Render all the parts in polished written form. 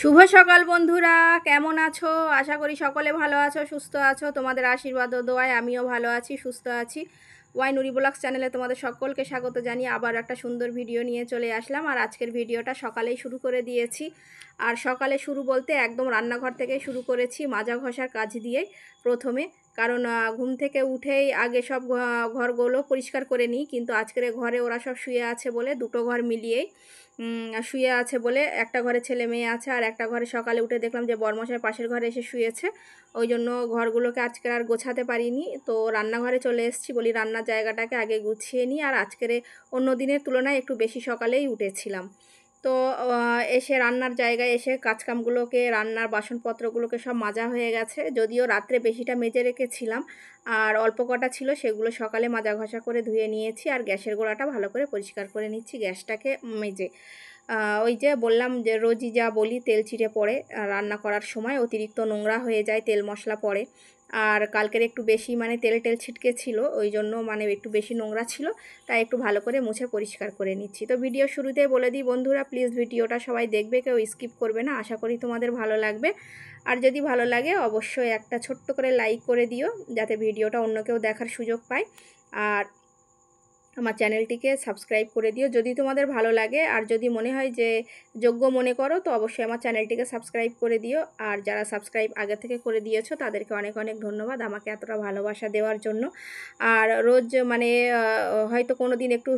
শুভ সকাল বন্ধুরা, কেমন আছো? আশা করি সকলে ভালো আছো, সুস্থ আছো। তোমাদের আশীর্বাদ ও দোয়ায় আমিও ভালো আছি, সুস্থ আছি। ওয়াই নুরি ব্লগস চ্যানেলে তোমাদের সকলকে স্বাগত জানিয়ে আবার একটা সুন্দর ভিডিও নিয়ে চলে আসলাম। আর আজকের ভিডিওটা সকালেই শুরু করে দিয়েছি। আর সকালে শুরু বলতে একদম রান্নাঘর থেকে শুরু করেছি, মাজা ঘষার কাজ দিয়েই প্রথমে। কারণ ঘুম থেকে উঠেই আগে সব ঘরগুলো পরিষ্কার করে নিই, কিন্তু আজকের ঘরে ওরা সব শুয়ে আছে বলে, দুটো ঘর মিলিয়েই শুয়ে আছে বলে, একটা ঘরে ছেলে মেয়ে আছে আর একটা ঘরে সকালে উঠে দেখলাম যে বরমশাই পাশের ঘরে এসে শুয়েছে। ওই জন্য ঘরগুলোকে আজকে আর গোছাতে পারিনি, তো রান্নাঘরে চলে এসেছি। বলি রান্নার জায়গাটাকে আগে গুছিয়ে নিই। আর আজকের অন্য দিনের তুলনায় একটু বেশি সকালেই উঠেছিলাম। তো এসে রান্নার জায়গায় এসে কাজকামগুলোকে, রান্নার বাসনপত্রগুলোকে সব মাজা হয়ে গেছে, যদিও রাত্রে বেশিটা মেজে রেখেছিলাম। আর অল্প কটা ছিল সেগুলো সকালে মাজা ঘষা করে ধুয়ে নিয়েছি। আর গ্যাসের গোড়াটা ভালো করে পরিষ্কার করে নিচ্ছি গ্যাসটাকে মেজে। ওই যে বললাম যে রোজই যা বলি, তেল ছিটে পড়ে রান্না করার সময়, অতিরিক্ত নোংরা হয়ে যায়, তেল মশলা পড়ে। আর কালকের একটু বেশি তেল ছিটকে ছিল, ওই জন্য একটু বেশি নোংরা ছিল, তাই একটু ভালো করে মুছে পরিষ্কার করে নিচ্ছি। তো ভিডিও শুরুতেই বলে দিই বন্ধুরা, প্লিজ ভিডিওটা সবাই দেখবে, কেউ স্কিপ করবে না। আশা করি তোমাদের ভালো লাগবে। আর যদি ভালো লাগে অবশ্যই একটা ছোট্ট করে লাইক করে দিও, যাতে ভিডিওটা অন্য কেউ দেখার সুযোগ পায়। আর আমার চ্যানেলটিকে সাবস্ক্রাইব করে দিও যদি তোমাদের ভালো লাগে। আর যদি মনে হয় যে যোগ্য মনে করো, তো অবশ্যই আমার চ্যানেলটিকে সাবস্ক্রাইব করে দিও। আর যারা সাবস্ক্রাইব আগে থেকে করে দিয়েছো তাদেরকে অনেক অনেক ধন্যবাদ আমাকে এতটা ভালোবাসা দেওয়ার জন্য। আর রোজ হয়তো কোনো দিন একটু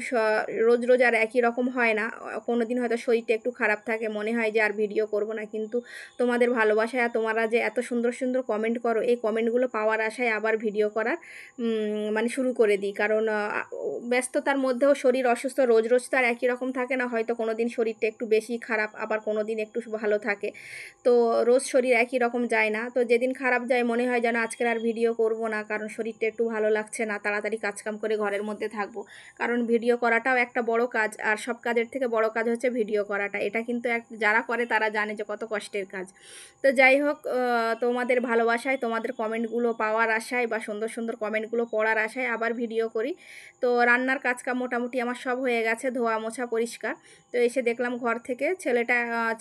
রোজ রোজ আর একই রকম হয় না। কোনো দিন হয়তো শরীরটা একটু খারাপ থাকে, মনে হয় যে আর ভিডিও করব না, কিন্তু তোমাদের ভালোবাসায় আর তোমরা যে এত সুন্দর সুন্দর কমেন্ট করো, এই কমেন্টগুলো পাওয়ার আশায় আবার ভিডিও করার শুরু করে দিই। কারণ ব্যস্ততার মধ্যেও শরীর অসুস্থ, রোজ রোজ তো আর একই রকম থাকে না। হয়তো কোনো দিন শরীরটা একটু বেশি খারাপ, আবার কোনো দিন একটু ভালো থাকে। তো রোজ শরীর একই রকম যায় না। তো যেদিন খারাপ যায় মনে হয় যেন আজকের আর ভিডিও করব না, কারণ শরীরটা একটু ভালো লাগছে না, তাড়াতাড়ি কাজকাম করে ঘরের মধ্যে থাকবো। কারণ ভিডিও করাটাও একটা বড় কাজ, আর সব কাজের থেকে বড় কাজ হচ্ছে ভিডিও করাটা। এটা কিন্তু যারা করে তারা জানে যে কত কষ্টের কাজ। তো যাই হোক, তোমাদের ভালোবাসায়, তোমাদের কমেন্টগুলো পাওয়ার আশায় বা সুন্দর সুন্দর কমেন্টগুলো পড়ার আশায় আবার ভিডিও করি। তো রান্নার কাজকাম মোটামুটি আমার সব হয়ে গেছে, ধোয়া মোছা পরিষ্কার। তো এসে দেখলাম ঘর থেকে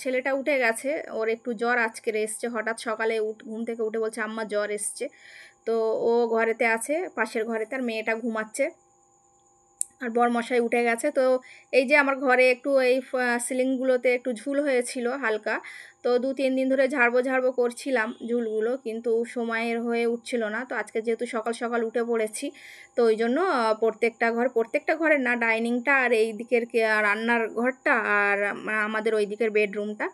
ছেলেটা উঠে গেছে, ওর একটু জ্বর আজকের এসছে। হঠাৎ সকালে ঘুম থেকে উঠে বলছে আম্মা জ্বর এসছে। তো ও ঘরেতে আছে, পাশের ঘরেতে, আর মেয়েটা ঘুমাচ্ছে। আর বরমশাই উঠে গেছে। তো এই যে আমার ঘরে একটু এই সিলিংগুলোতে একটু ঝুল হয়েছিল হালকা, তো 2-3 দিন ধরে ঝাড়বো করছিলাম ঝুলগুলো, কিন্তু সময়ের হয়ে উঠছিল না। তো আজকে যেহেতু সকাল সকাল উঠে পড়েছি, তো ওই জন্য প্রত্যেকটা ঘরের না, ডাইনিংটা আর এই দিকের রান্নার ঘরটা আর আমাদের ওই দিকের বেডরুমটা,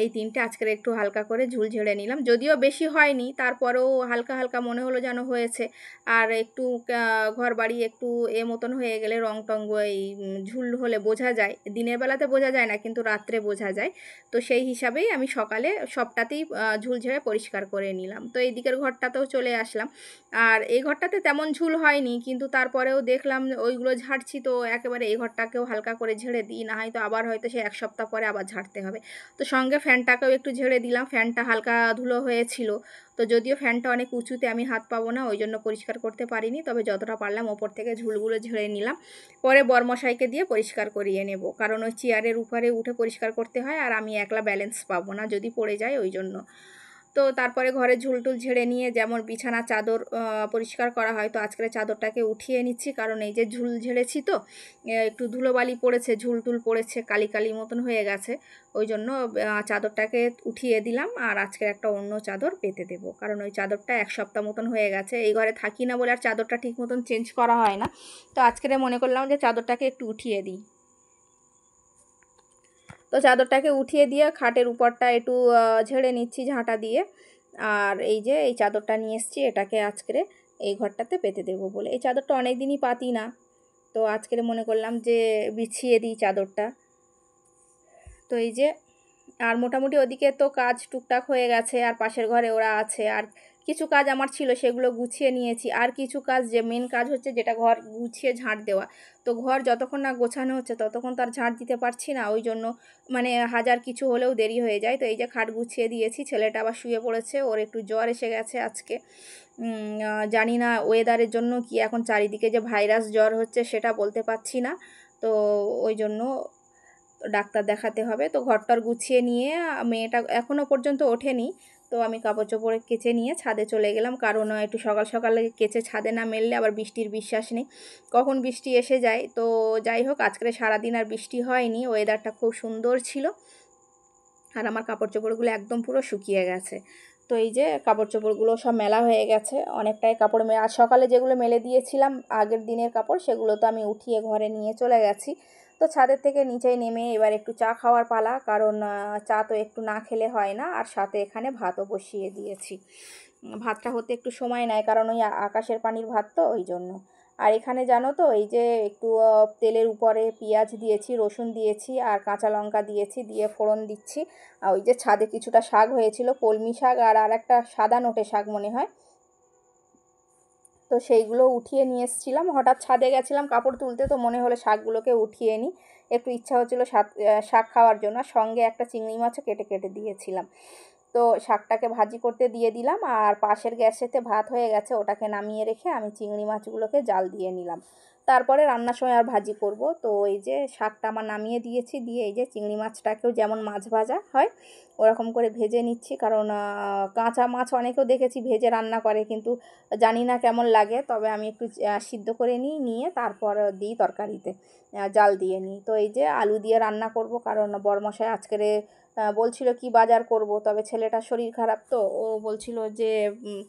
এই তিনটে আজকের একটু হালকা করে ঝুল ঝেড়ে নিলাম। যদিও বেশি হয়নি, তারপরেও হালকা হালকা মনে হলো যেন হয়েছে। আর একটু ঘর বাড়ি একটু মতন হয়ে গেলে, রং টং এই ঝুল হলে বোঝা যায়, দিনের বেলাতে বোঝা যায় না কিন্তু রাত্রে বোঝা যায়। তো সেই হিসাবেই আমি সকালে সবটাতেই ঝুল ঝেড়ে পরিষ্কার করে নিলাম। তো এই দিকের ঘরটাতেও চলে আসলাম। আর এই ঘরটাতে তেমন ঝুল হয়নি, কিন্তু তারপরেও দেখলাম ওইগুলো ঝাড়ছি, তো একেবারে এই ঘরটাকেও হালকা করে ঝেড়ে দিই, না হয়তো আবার হয়তো সে 1 সপ্তাহ পরে আবার ঝাড়তে হবে। তো সঙ্গে ফ্যানটাকেও একটু ঝেড়ে দিলাম, ফ্যানটা হালকা ধুলো হয়েছিল। তো যদিও ফ্যানটা অনেক উঁচুতে, আমি হাত পাবো না, ওই জন্য পরিষ্কার করতে পারিনি, তবে যতটা পারলাম ওপর থেকে ঝুলগুলো ঝেড়ে নিলাম। পরে বরমশাইকে দিয়ে পরিষ্কার করিয়ে নেব, কারণ ওই চেয়ারের উপরে উঠে পরিষ্কার করতে হয়, আর আমি একলা ব্যালেন্স পাবো না যদি পড়ে যায়, ওই জন্য। তো তারপরে ঘরে ঝুলটুল ঝেড়ে নিয়ে, যেমন বিছানা চাদর পরিষ্কার করা হয়, তো আজকের চাদরটাকে উঠিয়ে নিচ্ছি, কারণ এই যে ঝুল ঝেড়েছি তো একটু ধুলোবালি পড়েছে, ঝুলটুল পড়েছে, কালি কালি মতন হয়ে গেছে। ওই জন্য চাদরটাকে উঠিয়ে দিলাম, আর আজকের একটা অন্য চাদর পেতে দেবো, কারণ ওই চাদরটা 1 সপ্তাহ মতন হয়ে গেছে। এই ঘরে থাকি না বলে আর চাদরটা ঠিক মতন চেঞ্জ করা হয় না। তো আজকের মনে করলাম যে চাদরটাকে একটু উঠিয়ে দিই। তো চাদরটাকে উঠিয়ে দিয়ে খাটের উপরটা একটু ঝেড়ে নিচ্ছি ঝাঁটা দিয়ে। আর এই যে এই চাদরটা নিয়ে এসেছি, এটাকে আজকের এই ঘরটাতে পেতে দেবো বলে। এই চাদরটা অনেক দিনই পাতি না, তো আজকের মনে করলাম যে বিছিয়ে দিই চাদরটা। তো এই যে, আর মোটামুটি ওদিকে তো কাজ টুকটাক হয়ে গেছে, আর পাশের ঘরে ওরা আছে, আর কিছু কাজ আমার ছিল সেগুলো গুছিয়ে নিয়েছি। আর কিছু কাজ, যে মেন কাজ হচ্ছে যেটা, ঘর গুছিয়ে ঝাঁট দেওয়া। তো ঘর যতক্ষণ না গোছানো হচ্ছে ততক্ষণ তো আর ঝাঁট দিতে পারছি না, ওই জন্য হাজার কিছু হলেও দেরি হয়ে যায়। তো এই যে খাট গুছিয়ে দিয়েছি, ছেলেটা আবার শুয়ে পড়েছে, ওর একটু জ্বর এসে গেছে আজকে। জানি না ওয়েদারের জন্য কি, এখন চারিদিকে যে ভাইরাস জ্বর হচ্ছে সেটা বলতে পারছি না। তো ওই জন্য তো ডাক্তার দেখাতে হবে। তো ঘরটর গুছিয়ে নিয়ে মেয়েটা এখনও পর্যন্ত ওঠেনি, তো আমি কাপড় চোপড় কেচে নিয়ে ছাদে চলে গেলাম, কারণ একটু সকাল সকালে কেচে ছাদে না মেললে আবার বৃষ্টির বিশ্বাস নেই, কখন বৃষ্টি এসে যায়। তো যাই হোক, আজকে সারাদিন আর বৃষ্টি হয়নি, ওয়েদারটা খুব সুন্দর ছিল, আর আমার কাপড় চোপড়গুলো একদম পুরো শুকিয়ে গেছে। তো এই যে কাপড় চোপড়গুলো সব মেলা হয়ে গেছে, অনেকটাই কাপড় আর সকালে যেগুলো মেলে দিয়েছিলাম আগের দিনের কাপড়, সেগুলো তো আমি উঠিয়ে ঘরে নিয়ে চলে গেছি। তো ছাদের থেকে নিচে নেমে এবার একটু চা খাওয়ার পালা, কারণ চা তো একটু না খেলে হয় না, আর সাথে এখানে ভাতও বসিয়ে দিয়েছি। ভাতটা হতে একটু সময় নেয়, কারণ ওই আকাশের পানির ভাত তো, ওই জন্য। আর এখানে জানো তো, এই যে একটু তেলের উপরে পেঁয়াজ দিয়েছি, রসুন দিয়েছি, আর কাঁচা লঙ্কা দিয়েছি, দিয়ে ফোড়ন দিচ্ছি। আর ওই যে ছাদে কিছুটা শাক হয়েছিল, কলমি শাক আর একটা সাদা নোটে শাক মনে হয়, তো সেইগুলো উঠিয়ে নিয়ে এসেছিলাম। হঠাৎ ছাদে গেছিলাম কাপড় তুলতে, তো মনে হলো শাকগুলোকে উঠিয়ে নিই, একটু ইচ্ছা হচ্ছিলো শাক খাওয়ার জন্য, সঙ্গে একটা চিংড়ি মাছও কেটে কেটে দিয়েছিলাম। তো শাকটাকে ভাজি করতে দিয়ে দিলাম, আর পাশের গ্যাসেতে ভাত হয়ে গেছে, ওটাকে নামিয়ে রেখে আমি চিংড়ি মাছগুলোকে জাল দিয়ে নিলাম। তারপরে রান্নার সময় আর ভাজি করব। তো এই যে শাকটা আমার নামিয়ে দিয়েছি, দিয়ে এই যে চিংড়ি মাছটাকেও যেমন মাছ ভাজা হয় ওরকম করে ভেজে নিচ্ছি, কারণ কাঁচা মাছ অনেকেও দেখেছি ভেজে রান্না করে, কিন্তু জানি না কেমন লাগে। তবে আমি একটু সিদ্ধ করে নিয়ে তারপর দিই তরকারিতে, জাল দিয়ে নিই। তো এই যে আলু দিয়ে রান্না করব, কারণ বরমশাই আজকের বলছিল কি বাজার করব, তবে ছেলেটার শরীর খারাপ, তো ও বলছিল যে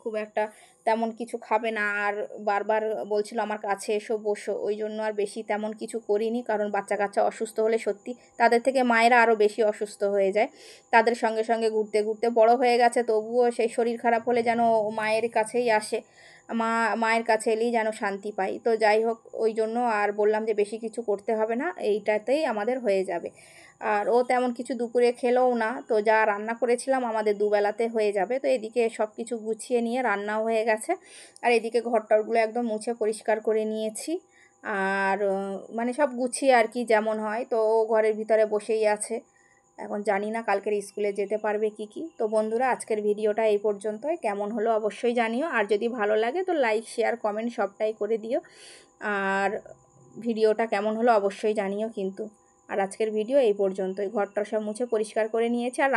খুব একটা তেমন কিছু খাবে না, আর বারবার বলছিল আমার কাছে এসো বসো, ওই জন্য আর বেশি তেমন কিছু করিনি, কারণ বাচ্চা কাচ্চা অসুস্থ হলে সত্যি তাদের থেকে মায়েরা আরও বেশি অসুস্থ হয়ে যায়। তাদের সঙ্গে সঙ্গে ঘুরতে ঘুরতে বড় হয়ে গেছে, তবুও সেই শরীর খারাপ হলে যেন মায়ের কাছেই আসে, মায়ের কাছে এলেই যেন শান্তি পাই। তো যাই হোক, ওই জন্য আর বললাম যে বেশি কিছু করতে হবে না, এইটাতেই আমাদের হয়ে যাবে। আর ও তেমন কিছু দুপুরে খেলোও না, তো যা রান্না করেছিলাম আমাদের দুবেলাতে হয়ে যাবে। তো এদিকে সব কিছু গুছিয়ে নিয়ে রান্নাও হয়ে গেছে, আর এদিকে ঘরটরগুলো একদম মুছে পরিষ্কার করে নিয়েছি। আর মানে সব গুছিয়ে আর কি যেমন হয়। তো ও ঘরের ভিতরে বসেই আছে, এখন জানি না কালকের স্কুলে যেতে পারবে কি কি। তো বন্ধুরা, আজকের ভিডিওটা এই পর্যন্তই, কেমন হলো অবশ্যই জানিও, আর যদি ভালো লাগে তো লাইক শেয়ার কমেন্ট সবটাই করে দিও, আর ভিডিওটা কেমন হলো অবশ্যই জানিও কিন্তু। আর আজকের ভিডিও এই পর্যন্তই, ঘরটা সব মুছে পরিষ্কার করে নিয়েছি, আর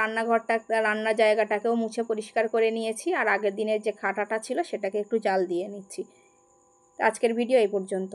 রান্নার জায়গাটাকেও মুছে পরিষ্কার করে নিয়েছি, আর আগের দিনের যে খাটাটা ছিল সেটাকে একটু জাল দিয়ে নিচ্ছি। আজকের ভিডিও এই পর্যন্ত।